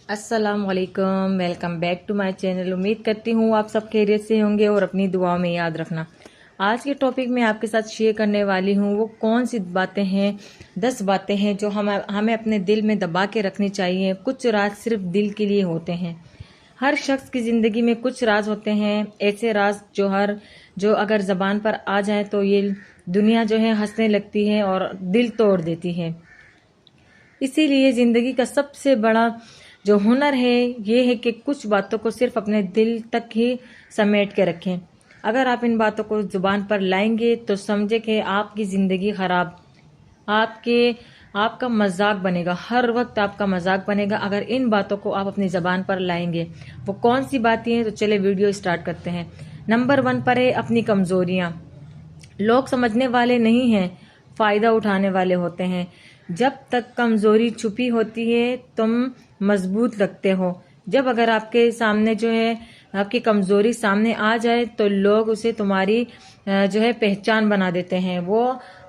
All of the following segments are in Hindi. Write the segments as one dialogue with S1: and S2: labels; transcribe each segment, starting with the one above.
S1: अस्सलाम वालेकुम, welcome back to my channel. उम्मीद करती हूँ आप सब खैरियत से होंगे और अपनी दुआओं में याद रखना। आज के टॉपिक में आपके साथ शेयर करने वाली हूँ वो कौन सी बातें हैं, 10 बातें हैं जो हमें अपने दिल में दबा के रखनी चाहिए। कुछ राज सिर्फ दिल के लिए होते हैं। हर शख्स की ज़िंदगी में कुछ राज होते हैं, ऐसे राज जो अगर ज़बान पर आ जाए तो ये दुनिया जो है हंसने लगती है और दिल तोड़ देती है। इसीलिए ज़िंदगी का सबसे बड़ा जो हुनर है ये है कि कुछ बातों को सिर्फ अपने दिल तक ही समेट के रखें। अगर आप इन बातों को ज़ुबान पर लाएंगे तो समझे कि आपकी ज़िंदगी ख़राब, आपके आपका मजाक बनेगा, हर वक्त आपका मजाक बनेगा अगर इन बातों को आप अपनी ज़बान पर लाएंगे। वो कौन सी बातें हैं? तो चले वीडियो स्टार्ट करते हैं। नंबर 1 पर है अपनी कमज़ोरियाँ। लोग समझने वाले नहीं हैं, फ़ायदा उठाने वाले होते हैं। जब तक कमज़ोरी छुपी होती है तुम मजबूत लगते हो। जब अगर आपके सामने जो है आपकी कमज़ोरी सामने आ जाए तो लोग उसे तुम्हारी जो है पहचान बना देते हैं। वो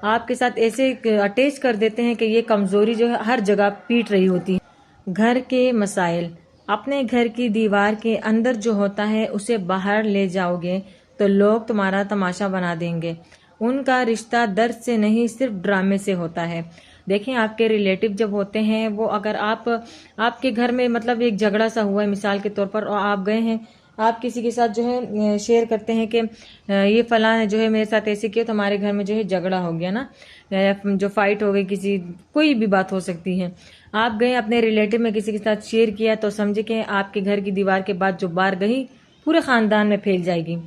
S1: आपके साथ ऐसे अटैच कर देते हैं कि ये कमज़ोरी जो है हर जगह पीट रही होती है। घर के मसाइल। अपने घर की दीवार के अंदर जो होता है उसे बाहर ले जाओगे तो लोग तुम्हारा तमाशा बना देंगे। उनका रिश्ता दर्द से नहीं सिर्फ ड्रामे से होता है। देखें, आपके रिलेटिव जब होते हैं वो अगर आपके घर में मतलब एक झगड़ा सा हुआ है मिसाल के तौर पर और आप गए हैं, आप किसी के साथ जो है शेयर करते हैं कि ये फलां जो है मेरे साथ ऐसे किया तो हमारे घर में जो है झगड़ा हो गया ना, जो फाइट हो गई, किसी कोई भी बात हो सकती है। आप गए अपने रिलेटिव में किसी के साथ शेयर किया तो समझे कि आपके घर की दीवार के बाद जो बाहर गई पूरे ख़ानदान में फैल जाएगी।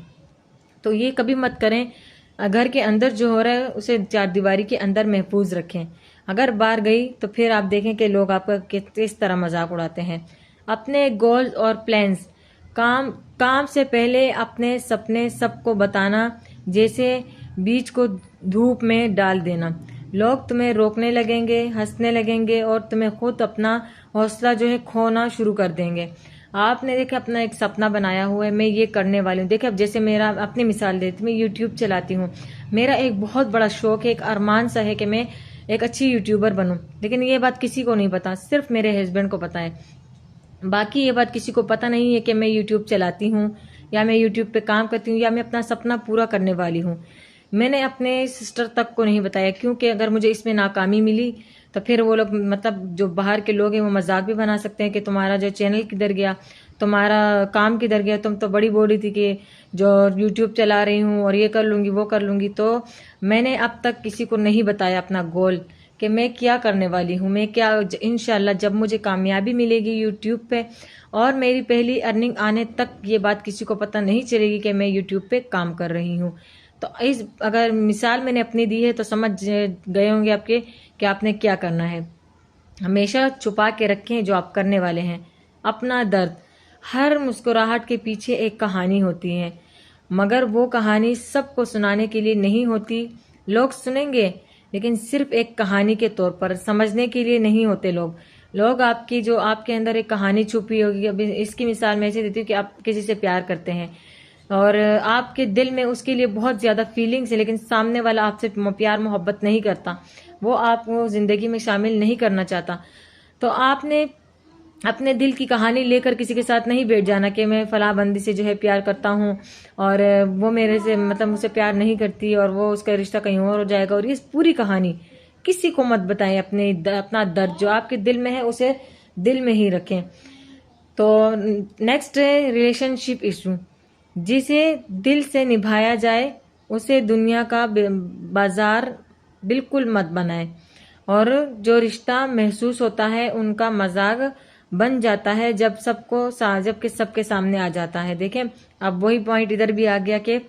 S1: तो ये कभी मत करें। घर के अंदर जो हो रहा है उसे चार दीवारी के अंदर महफूज रखें। अगर बाहर गई तो फिर आप देखें कि लोग आपका किस तरह मजाक उड़ाते हैं। अपने गोल्स और प्लान्स। काम काम से पहले अपने सपने सबको बताना, जैसे बीज को धूप में डाल देना। लोग तुम्हें रोकने लगेंगे, हंसने लगेंगे और तुम्हें खुद अपना हौसला जो है खोना शुरू कर देंगे। आपने देखा अपना एक सपना बनाया हुआ है, मैं ये करने वाली हूँ। देखिए अब जैसे मेरा अपनी मिसाल देती, मैं यूट्यूब चलाती हूँ। मेरा एक बहुत बड़ा शौक है, एक अरमान सा है कि मैं एक अच्छी यूट्यूबर बनूं। लेकिन ये बात किसी को नहीं पता, सिर्फ मेरे हस्बैंड को पता है। बाकी ये बात किसी को पता नहीं है कि मैं यूट्यूब चलाती हूँ या मैं यूट्यूब पे काम करती हूँ या मैं अपना सपना पूरा करने वाली हूँ। मैंने अपने सिस्टर तक को नहीं बताया, क्योंकि अगर मुझे इसमें नाकामी मिली तो फिर वो लोग मतलब जो बाहर के लोग हैं वो मजाक भी बना सकते हैं कि तुम्हारा जो चैनल किधर गया, तुम्हारा काम किधर गया, तुम तो बड़ी बोल रही थी कि जो यूट्यूब चला रही हूँ और ये कर लूँगी वो कर लूँगी। तो मैंने अब तक किसी को नहीं बताया अपना गोल कि मैं क्या करने वाली हूँ, मैं क्या इंशाल्लाह जब मुझे कामयाबी मिलेगी यूट्यूब पे और मेरी पहली अर्निंग आने तक ये बात किसी को पता नहीं चलेगी कि मैं यूट्यूब पे काम कर रही हूँ। तो इस अगर मिसाल मैंने अपनी दी है तो समझ गए होंगे आपके कि आपने क्या करना है। हमेशा छुपा के रखें जो आप करने वाले हैं। अपना दर्द। हर मुस्कुराहट के पीछे एक कहानी होती है, मगर वो कहानी सबको सुनाने के लिए नहीं होती। लोग सुनेंगे लेकिन सिर्फ एक कहानी के तौर पर, समझने के लिए नहीं होते लोग आपकी जो आपके अंदर एक कहानी छुपी होगी। अभी इसकी मिसाल मैं ऐसे देती हूँ कि आप किसी से प्यार करते हैं और आपके दिल में उसके लिए बहुत ज़्यादा फीलिंग्स है, लेकिन सामने वाला आपसे प्यार मोहब्बत नहीं करता, वो आपको ज़िंदगी में शामिल नहीं करना चाहता। तो आपने अपने दिल की कहानी लेकर किसी के साथ नहीं बैठ जाना कि मैं फला बंदी से जो है प्यार करता हूँ और वो मेरे से मतलब मुझसे प्यार नहीं करती और वो उसका रिश्ता कहीं और हो जाएगा। और ये पूरी कहानी किसी को मत बताएं। अपना दर्द जो आपके दिल में है उसे दिल में ही रखें। तो नेक्स्ट है रिलेशनशिप इशू। जिसे दिल से निभाया जाए उसे दुनिया का बाजार बिल्कुल मत बनाए, और जो रिश्ता महसूस होता है उनका मजाक बन जाता है जब के सबके सामने आ जाता है। देखें अब वही पॉइंट इधर भी आ गया कि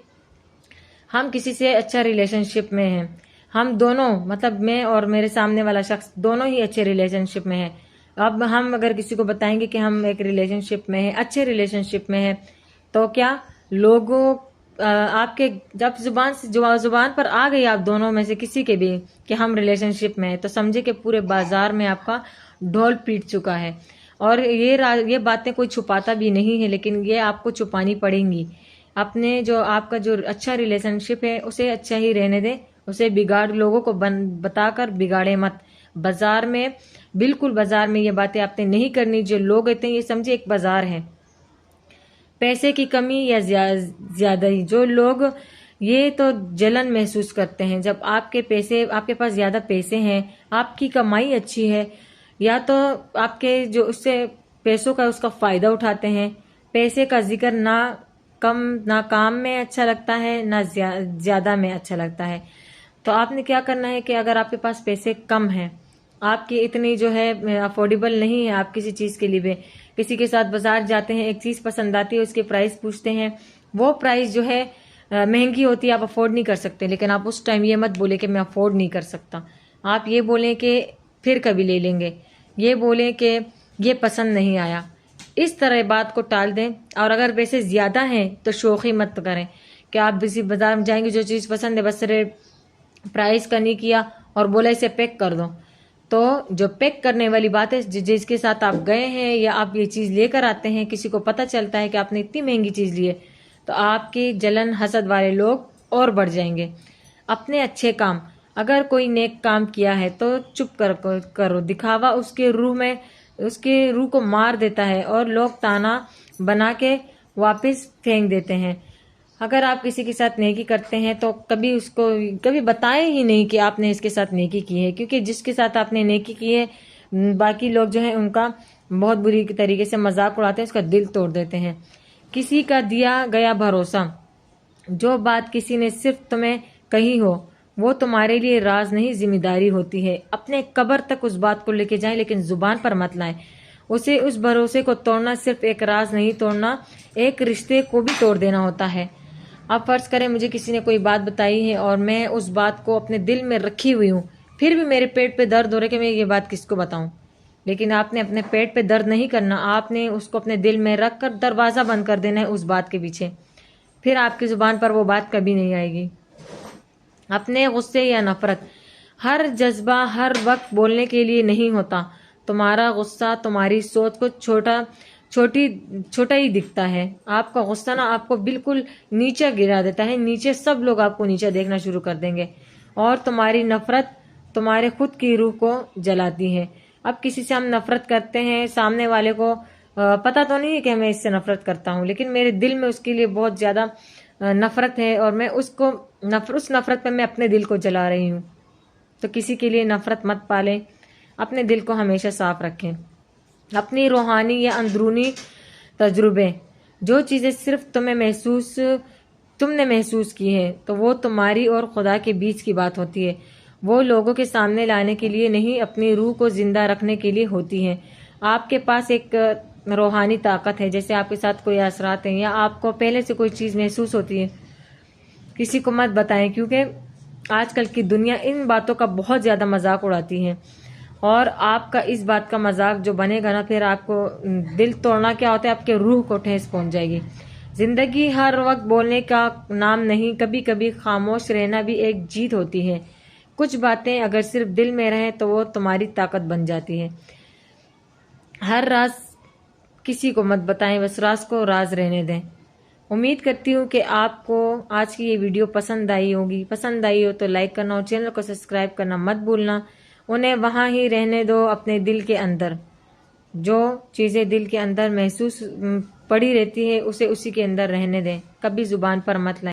S1: हम किसी से अच्छा रिलेशनशिप में हैं, हम दोनों मतलब मैं और मेरे सामने वाला शख्स दोनों ही अच्छे रिलेशनशिप में हैं। अब हम अगर किसी को बताएंगे कि हम एक रिलेशनशिप में हैं, अच्छे रिलेशनशिप में हैं, तो क्या लोगों आपके जब जुबान पर आ गई आप दोनों में से किसी के भी कि हम रिलेशनशिप में हैं, तो समझे कि पूरे बाजार में आपका ढोल पीट चुका है। और ये बातें कोई छुपाता भी नहीं है, लेकिन ये आपको छुपानी पड़ेंगी। अपने जो आपका जो अच्छा रिलेशनशिप है उसे अच्छा ही रहने दें, उसे बिगाड़ लोगों को बताकर बिगाड़े मत। बाजार में बिल्कुल बाजार में ये बातें आपने नहीं करनी। जो लोग होते हैं ये समझे एक बाजार है, पैसे की कमी या ज्यादा ही। जो लोग ये तो जलन महसूस करते हैं जब आपके पास ज्यादा पैसे हैं, आपकी कमाई अच्छी है, या तो आपके जो उससे पैसों का उसका फायदा उठाते हैं। पैसे का जिक्र ना काम में अच्छा लगता है, ना ज्यादा में अच्छा लगता है। तो आपने क्या करना है कि अगर आपके पास पैसे कम हैं, आपकी इतनी जो है अफोर्डेबल नहीं है, आप किसी चीज के लिए भी किसी के साथ बाजार जाते हैं, एक चीज पसंद आती है, उसके प्राइस पूछते हैं, वो प्राइस जो है महंगी होती है, आप अफोर्ड नहीं कर सकते, लेकिन आप उस टाइम ये मत बोले कि मैं अफोर्ड नहीं कर सकता। आप ये बोलें कि फिर कभी ले लेंगे, ये बोलें कि ये पसंद नहीं आया। इस तरह बात को टाल दें। और अगर पैसे ज्यादा हैं तो शोखी मत करें कि आप किसी बाजार में जाएंगे, जो चीज पसंद है बस प्राइस का नहीं किया और बोला इसे पैक कर दो। तो जो पैक करने वाली बात है, जिसके साथ आप गए हैं या आप ये चीज लेकर आते हैं, किसी को पता चलता है कि आपने इतनी महंगी चीज ली है, तो आपकी जलन हसद वाले लोग और बढ़ जाएंगे। अपने अच्छे काम, अगर कोई नेक काम किया है तो चुप करो। दिखावा उसके रूह को मार देता है और लोग ताना बना के वापस फेंक देते हैं। अगर आप किसी के साथ नेकी करते हैं तो कभी बताएं ही नहीं कि आपने इसके साथ नेकी की है, क्योंकि जिसके साथ आपने नेकी की है बाकी लोग जो है उनका बहुत बुरी तरीके से मजाक उड़ाते हैं, उसका दिल तोड़ देते हैं। किसी का दिया गया भरोसा, जो बात किसी ने सिर्फ तुम्हें कही हो वो तुम्हारे लिए राज नहीं जिम्मेदारी होती है। अपने कब्र तक उस बात को लेके जाएं, लेकिन जुबान पर मत लाएं। उस भरोसे को तोड़ना सिर्फ एक राज नहीं तोड़ना, एक रिश्ते को भी तोड़ देना होता है। अब फर्ज करें मुझे किसी ने कोई बात बताई है और मैं उस बात को अपने दिल में रखी हुई हूँ, फिर भी मेरे पेट पे दर्द हो रहा है कि मैं ये बात किसको बताऊं। लेकिन आपने अपने पेट पे दर्द नहीं करना, आपने उसको अपने दिल में रख कर दरवाजा बंद कर देना है उस बात के पीछे। फिर आपकी जुबान पर वो बात कभी नहीं आएगी। अपने गुस्से या नफरत, हर जज्बा हर वक्त बोलने के लिए नहीं होता। तुम्हारा गुस्सा तुम्हारी सोच को छोटा ही दिखता है। आपका गुस्सा ना आपको बिल्कुल नीचे गिरा देता है, नीचे सब लोग आपको नीचे देखना शुरू कर देंगे। और तुम्हारी नफरत तुम्हारे खुद की रूह को जलाती है। अब किसी से हम नफरत करते हैं, सामने वाले को पता तो नहीं है कि मैं इससे नफरत करता हूँ, लेकिन मेरे दिल में उसके लिए बहुत ज्यादा नफरत है और मैं उस नफरत पे मैं अपने दिल को जला रही हूँ। तो किसी के लिए नफरत मत पालें, अपने दिल को हमेशा साफ रखें। अपनी रूहानी या अंदरूनी तजुर्बे, जो चीजें सिर्फ तुमने महसूस की है, तो वो तुम्हारी और खुदा के बीच की बात होती है। वो लोगों के सामने लाने के लिए नहीं, अपनी रूह को जिंदा रखने के लिए होती है। आपके पास एक रूहानी ताकत है, जैसे आपके साथ कोई असरात हैं या आपको पहले से कोई चीज महसूस होती है, किसी को मत बताएं, क्योंकि आजकल की दुनिया इन बातों का बहुत ज्यादा मजाक उड़ाती है। और आपका इस बात का मजाक जो बनेगा ना, फिर आपको दिल तोड़ना क्या होता है, आपके रूह को ठेस पहुंच जाएगी। जिंदगी हर वक्त बोलने का नाम नहीं, कभी कभी खामोश रहना भी एक जीत होती है। कुछ बातें अगर सिर्फ दिल में रहें तो वो तुम्हारी ताकत बन जाती है। हर राज किसी को मत बताएं, बस राज को राज रहने दें। उम्मीद करती हूँ कि आपको आज की ये वीडियो पसंद आई होगी। पसंद आई हो तो लाइक करना और चैनल को सब्सक्राइब करना मत भूलना। उन्हें वहां ही रहने दो, अपने दिल के अंदर। जो चीजें दिल के अंदर महसूस पड़ी रहती है उसे उसी के अंदर रहने दें, कभी जुबान पर मत लाएं।